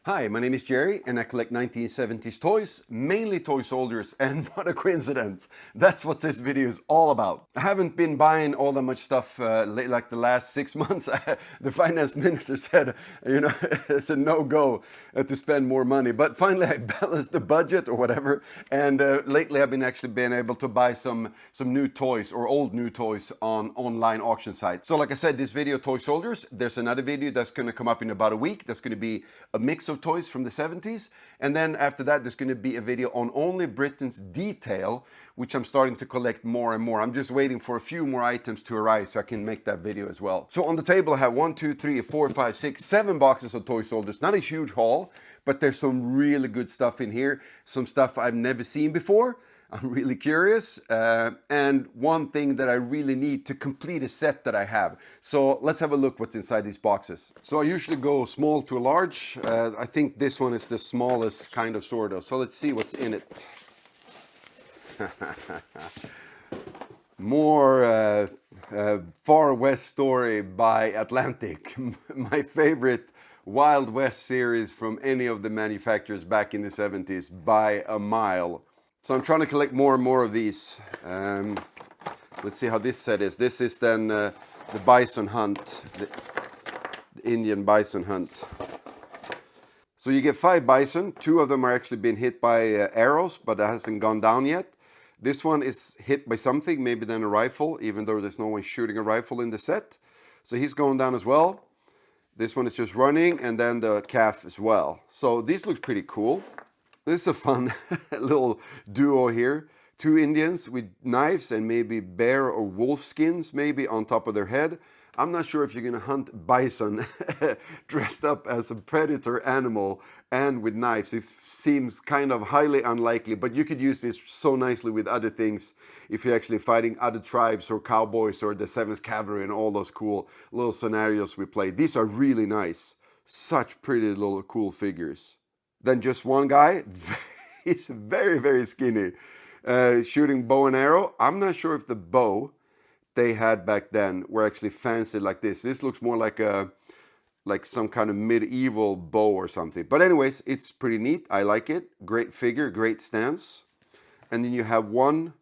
Hi, my name is Jerry and I collect 1970s toys, mainly toy soldiers, and what a coincidence. That's what this video is all about. I haven't been buying all that much stuff like the last 6 months. The finance minister said, it's a no-go to spend more money. But finally I balanced the budget or whatever, and lately I've actually been able to buy some new toys or old new toys on online auction sites. So like I said, this video, Toy Soldiers, there's another video that's going to come up in about a week. That's going to be a mix of toys from the 70s, and then after that there's going to be a video on only Britain's detail, which I'm starting to collect more and more. I'm just waiting for a few more items to arrive so I can make that video as well. So on the table I have 1, 2, 3, 4, 5, 6, 7 boxes of Toy Soldiers. Not a huge haul, but there's some really good stuff in here, some stuff I've never seen before. I'm really curious, and one thing that I really need to complete a set that I have. So let's have a look what's inside these boxes. So I usually go small to large. I think this one is the smallest kind of sort of. So let's see what's in it. More Far West Story by Atlantic. My favorite Wild West series from any of the manufacturers back in the 70s by a mile. So I'm trying to collect more and more of these. Let's see how this set is. This is then the bison hunt, the Indian bison hunt. So you get 5 bison. 2 of them are actually being hit by arrows, but that hasn't gone down yet. This one is hit by something, maybe then a rifle, even though there's no one shooting a rifle in the set. So he's going down as well. This one is just running, and then the calf as well. So these look pretty cool. This is a fun little duo here. 2 Indians with knives and maybe bear or wolf skins maybe on top of their head. I'm not sure if you're gonna hunt bison dressed up as a predator animal and with knives. It seems kind of highly unlikely, but you could use this so nicely with other things if you're actually fighting other tribes or cowboys or the 7th Cavalry and all those cool little scenarios we played. These are really nice. Such pretty little cool figures. Then just one guy, he's very, very skinny, shooting bow and arrow. I'm not sure if the bow they had back then were actually fancy like this. This looks more like some kind of medieval bow or something. But anyways, it's pretty neat. I like it. Great figure, great stance. And then you have one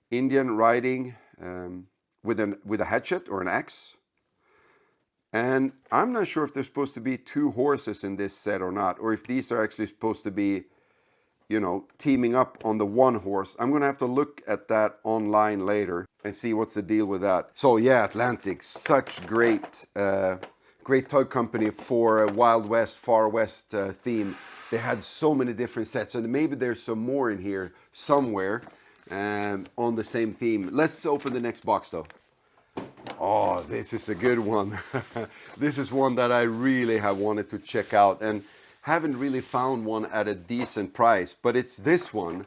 Indian riding with a hatchet or an axe. And I'm not sure if there's supposed to be 2 horses in this set or not, or if these are actually supposed to be, teaming up on the one horse. I'm gonna have to look at that online later and see what's the deal with that. So yeah, Atlantic, such great toy company for a Wild West, Far West theme. They had so many different sets, and maybe there's some more in here somewhere on the same theme. Let's open the next box though. Oh, this is a good one. This is one that I really have wanted to check out and haven't really found one at a decent price, but it's this one,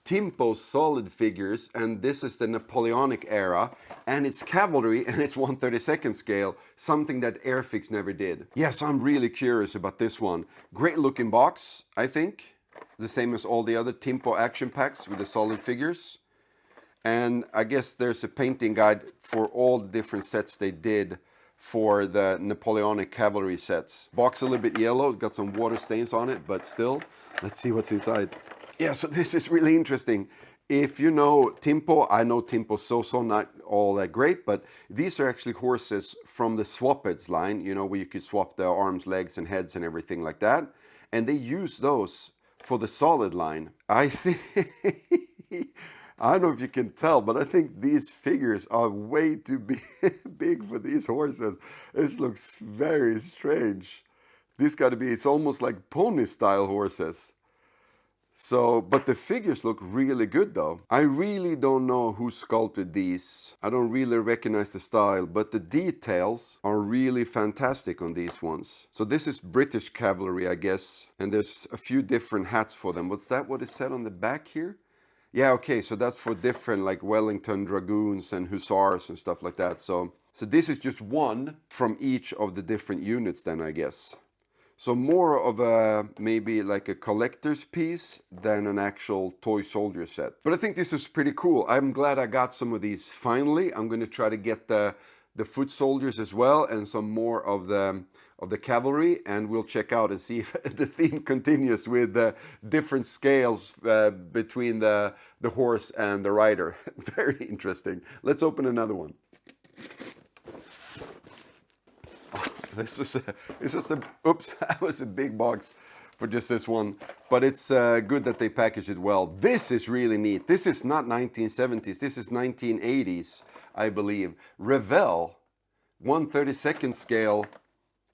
Timpo solid figures, and this is the Napoleonic era, and it's cavalry and it's 1/32 scale, something that Airfix never did. Yes, I'm really curious about this one. Great looking box, I think. The same as all the other Timpo action packs with the solid figures. And I guess there's a painting guide for all the different sets they did for the Napoleonic cavalry sets. Box a little bit yellow, got some water stains on it, but still, let's see what's inside. Yeah, so this is really interesting. If you know Timpo, I know Timpo so not all that great, but these are actually horses from the Swappeds line, where you could swap the arms, legs, and heads and everything like that. And they use those for the solid line. I think... I don't know if you can tell, but I think these figures are way too big for these horses. This looks very strange. These got to be, it's almost like pony style horses. So, but the figures look really good though. I really don't know who sculpted these. I don't really recognize the style, but the details are really fantastic on these ones. So this is British cavalry, I guess. And there's a few different hats for them. What's that, what it said on the back here? Yeah, okay, so that's for different like Wellington Dragoons and Hussars and stuff like that. So this is just one from each of the different units then, I guess. So more of a, maybe like a collector's piece than an actual toy soldier set. But I think this is pretty cool. I'm glad I got some of these finally. I'm going to try to get the foot soldiers as well, and some more of the of the cavalry, and we'll check out and see if the theme continues with different scales between the horse and the rider. Very interesting. Let's open another one. This was a oops, that was a big box for just this one, but it's good that they packaged it well. This is really neat. This is not 1970s, this is 1980s, I believe. Revell 1/32nd scale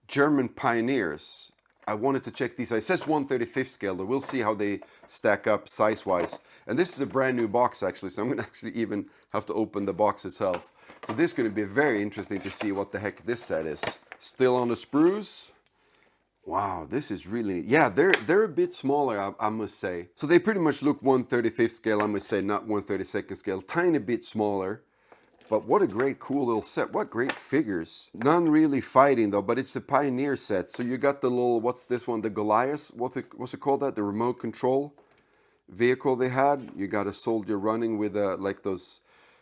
German pioneers. I wanted to check these. It says 1/35th scale, but we'll see how they stack up size-wise. And this is a brand new box actually, so I'm gonna actually even have to open the box itself. So this is gonna be very interesting to see what the heck this set is. Still on the sprues. Wow, this is really neat. Yeah, they're a bit smaller, I must say. So they pretty much look 1/35th scale, I must say, not 1/32nd scale. Tiny bit smaller. But what a great, cool little set. What great figures. None really fighting though, but it's a pioneer set. So you got the little, what's this one? The Goliath? What's it called that? The remote control vehicle they had. You got a soldier running with like those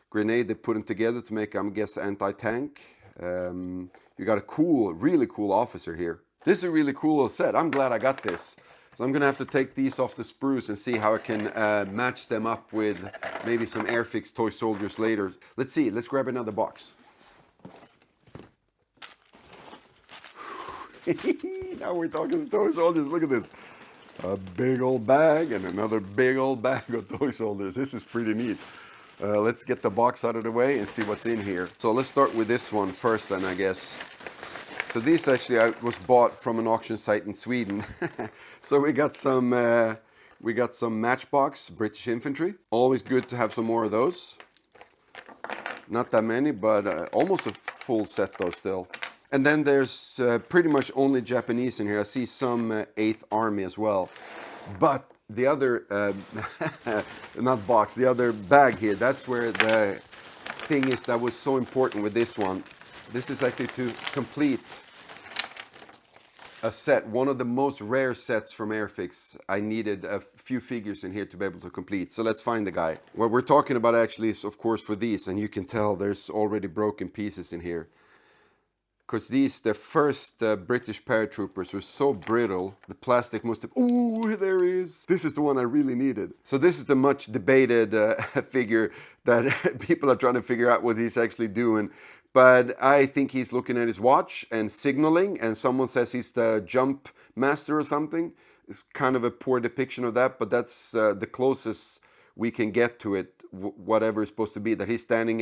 grenade they put them together to make, I'm guess, anti-tank. You got a cool, really cool officer here. This is a really cool little set. I'm glad I got this. So I'm gonna have to take these off the sprues and see how I can match them up with maybe some Airfix toy soldiers later. Let's see, let's grab another box. Now we're talking toy soldiers, look at this. A big old bag and another big old bag of toy soldiers. This is pretty neat. Let's get the box out of the way and see what's in here. So let's start with this one first then, I guess. So these actually was bought from an auction site in Sweden. So we got some Matchbox British infantry. Always good to have some more of those. Not that many, but almost a full set though still. And then there's pretty much only Japanese in here. I see some 8th Army as well. But the other, not box, the other bag here, that's where the thing is that was so important with this one. This is actually to complete a set, one of the most rare sets from Airfix. I needed a few figures in here to be able to complete. So let's find the guy. What we're talking about actually is, of course, for these, and you can tell there's already broken pieces in here. Because these, the first British paratroopers were so brittle, the plastic must have, ooh, there he is. This is the one I really needed. So this is the much debated figure that people are trying to figure out what he's actually doing. But I think he's looking at his watch and signaling, and someone says he's the jump master or something. It's kind of a poor depiction of that, but that's the closest we can get to it, whatever it's supposed to be, that he's standing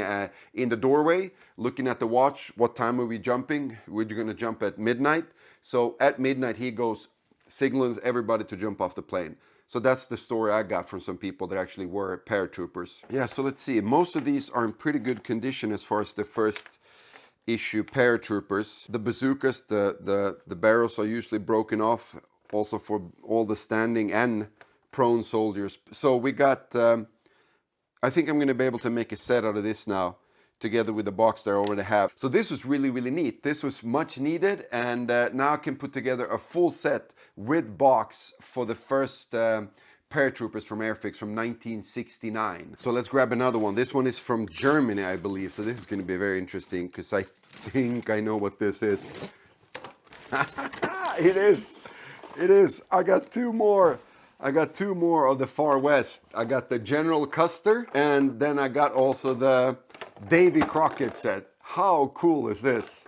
in the doorway, looking at the watch. What time are we jumping? We're going to jump at midnight. So at midnight, he goes, signals everybody to jump off the plane. So that's the story I got from some people that actually were paratroopers. Yeah, so let's see. Most of these are in pretty good condition as far as the first issue paratroopers. The bazookas, the barrels are usually broken off, also for all the standing and prone soldiers. So we got, I think I'm going to be able to make a set out of this now, together with the box that I already have. So this was really, really neat. This was much needed, and now I can put together a full set with box for the first paratroopers from Airfix from 1969. So let's grab another one. This one is from Germany, I believe. So this is going to be very interesting, because I think I know what this is. It is. It is. I got two more. I got two more of the Far West. I got the General Custer, and then I got also the Davy Crockett set. How cool is this?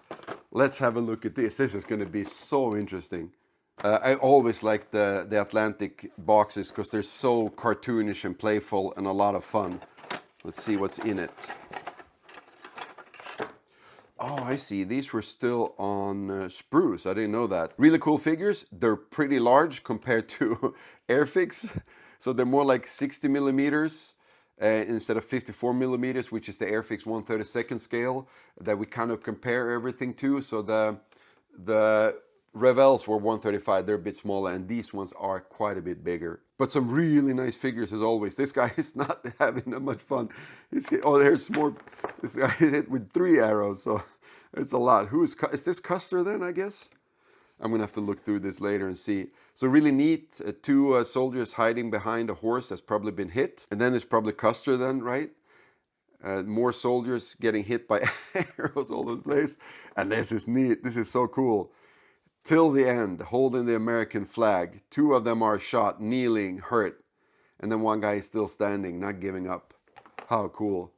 Let's have a look at this. This is going to be so interesting. I always like the Atlantic boxes because they're so cartoonish and playful and a lot of fun. Let's see what's in it. Oh, I see. These were still on sprues. I didn't know that. Really cool figures. They're pretty large compared to Airfix. So they're more like 60 millimeters instead of 54 millimeters, which is the Airfix 1/32nd scale that we kind of compare everything to. So the Revells were 135. They're a bit smaller, and these ones are quite a bit bigger. But some really nice figures as always. This guy is not having that much fun. Oh, there's more. This guy hit with 3 arrows, so it's a lot. Is this Custer then, I guess? I'm gonna have to look through this later and see. So really neat. 2 soldiers hiding behind a horse that's probably been hit. And then it's probably Custer then, right? More soldiers getting hit by arrows all over the place. And this is neat. This is so cool. till the end, holding the American flag. 2 of them are shot, kneeling, hurt. And then 1 guy is still standing, not giving up. How cool.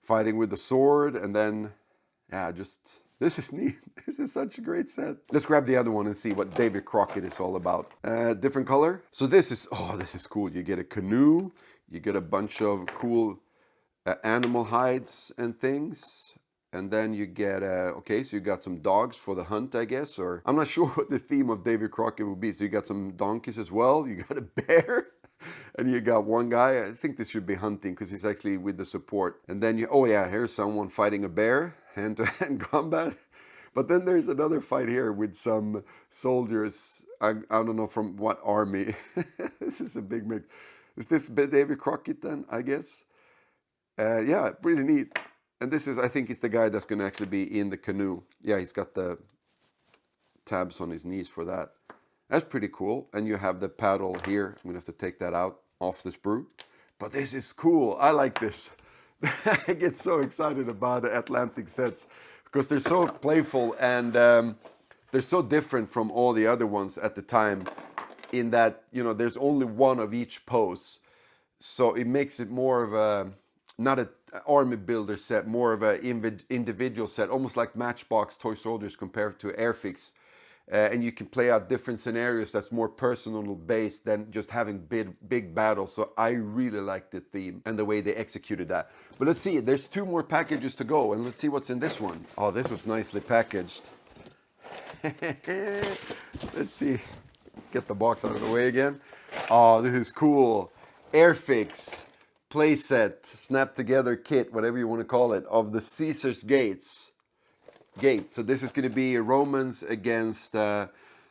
Fighting with the sword, and then, yeah, just, this is neat. This is such a great set. Let's grab the other one and see what David Crockett is all about. Different color. So this is, oh, this is cool. You get a canoe, you get a bunch of cool animal hides and things. And then you get, okay, so you got some dogs for the hunt, I guess, or I'm not sure what the theme of David Crockett will be. So you got some donkeys as well. You got a bear. And you got 1 guy, I think this should be hunting because he's actually with the support. And then you, oh yeah, here's someone fighting a bear, hand-to-hand combat. But then there's another fight here with some soldiers, I don't know from what army. This is a big mix. Is this David Crockett then, I guess? Yeah, pretty neat. And this is, I think it's the guy that's going to actually be in the canoe. Yeah, he's got the tabs on his knees for that. That's pretty cool. And you have the paddle here. I'm going to have to take that out off the sprue. But this is cool. I like this. I get so excited about the Atlantic sets because they're so playful and they're so different from all the other ones at the time in that, you know, there's only 1 of each pose. So it makes it more of a, not an army builder set, more of an individual set, almost like Matchbox Toy Soldiers compared to Airfix. And you can play out different scenarios that's more personal based than just having big battles. So I really like the theme and the way they executed that. But let's see, there's 2 more packages to go, and let's see what's in this one. Oh, this was nicely packaged. Let's see, get the box out of the way again. Oh, this is cool. Airfix playset, snap together kit, whatever you want to call it, of the Caesar's Gate. So this is going to be Romans against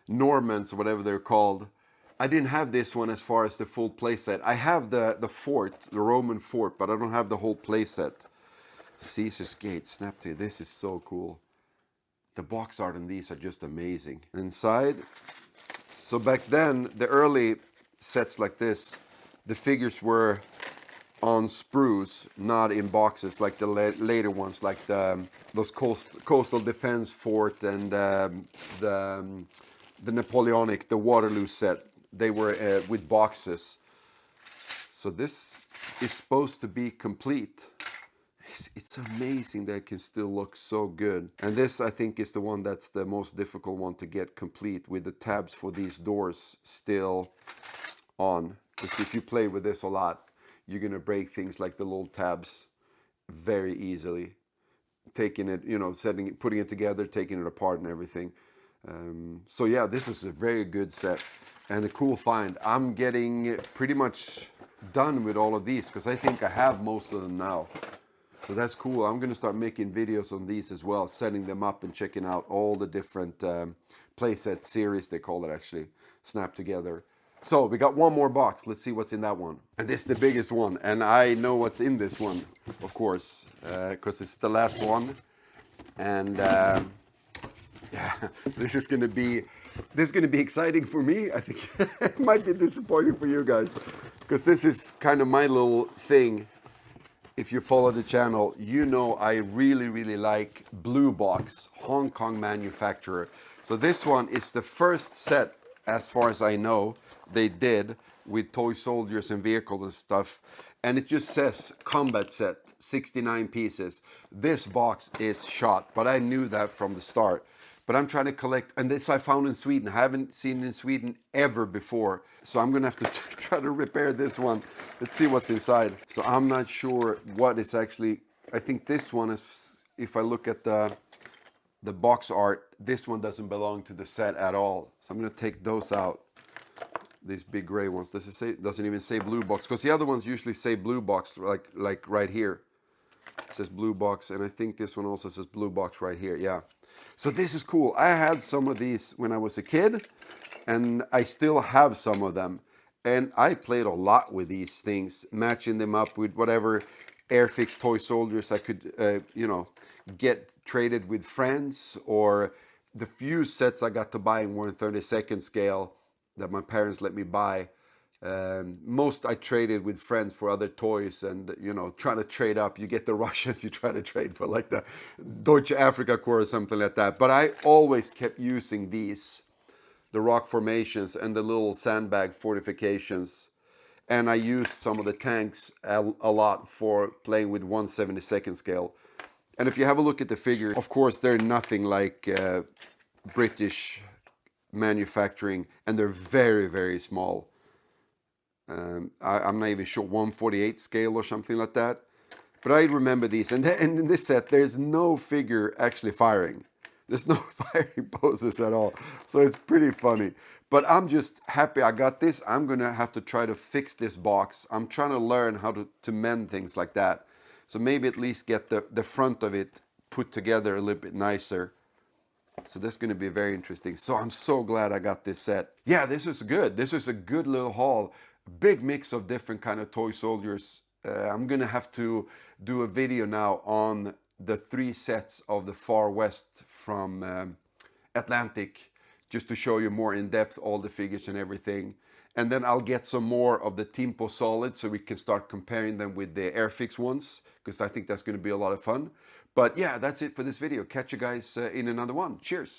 Normans, or whatever they're called. I didn't have this one as far as the full playset. I have the fort, the Roman fort, but I don't have the whole playset. Caesar's Gate, snap to you. This is so cool. The box art on these are just amazing. Inside, so back then, the early sets like this, the figures were on sprues, not in boxes like the later ones, like those coastal defense fort and the Napoleonic, the Waterloo set. They were with boxes. So this is supposed to be complete. It's amazing that it can still look so good. And this, I think, is the one that's the most difficult one to get complete, with the tabs for these doors still on. Because if you play with this a lot, you're going to break things like the little tabs very easily. Taking it, you know, putting it together, taking it apart and everything. So yeah, this is a very good set and a cool find. I'm getting pretty much done with all of these because I think I have most of them now. So that's cool. I'm going to start making videos on these as well, setting them up and checking out all the different playset series, they call it actually, snap together. So we got 1 more box. Let's see what's in that one. And this is the biggest one. And I know what's in this one, of course, because it's the last one. And yeah, this is going to be exciting for me. I think it might be disappointing for you guys, because this is kind of my little thing. If you follow the channel, you know I really, really like Blue Box, Hong Kong manufacturer. So this one is the first set, as far as I know, they did with toy soldiers and vehicles and stuff. And it just says combat set, 69 pieces. This box is shot, but I knew that from the start. But I'm trying to collect, and this I found in Sweden. I haven't seen it in Sweden ever before. So I'm gonna have to try to repair this one. Let's see what's inside. So I'm not sure what is actually, I think this one is, if I look at the box art, this one doesn't belong to the set at all. So I'm gonna take those out. These big gray ones. Does it say, doesn't even say Blue Box, because the other ones usually say Blue Box, like right here. It says Blue Box, and I think this one also says Blue Box right here. Yeah. So this is cool. I had some of these when I was a kid, and I still have some of them. And I played a lot with these things, matching them up with whatever Airfix toy soldiers I could, you know, get traded with friends, or the few sets I got to buy in 1/32 scale that my parents let me buy. Most I traded with friends for other toys, and you know, trying to trade up, you get the Russians you try to trade for, like the Deutsche Afrika Corps or something like that. But I always kept using these, the rock formations and the little sandbag fortifications, and I used some of the tanks a lot for playing with 1/72 scale. And if you have a look at the figure, of course they're nothing like British manufacturing, and they're very, very small. I'm not even sure, 1/48 scale or something like that. But I remember these, and in this set, there's no figure actually firing. There's no firing poses at all. So it's pretty funny. But I'm just happy I got this. I'm gonna have to try to fix this box. I'm trying to learn how to mend things like that. So maybe at least get the front of it put together a little bit nicer. So that's going to be very interesting. So I'm so glad I got this set. Yeah, this is good. This is a good little haul. Big mix of different kind of toy soldiers. I'm going to have to do a video now on the 3 sets of the Far West from Atlantic, just to show you more in depth all the figures and everything. And then I'll get some more of the Timpo solid so we can start comparing them with the Airfix ones, because I think that's going to be a lot of fun. But yeah, that's it for this video. Catch you guys in another one. Cheers.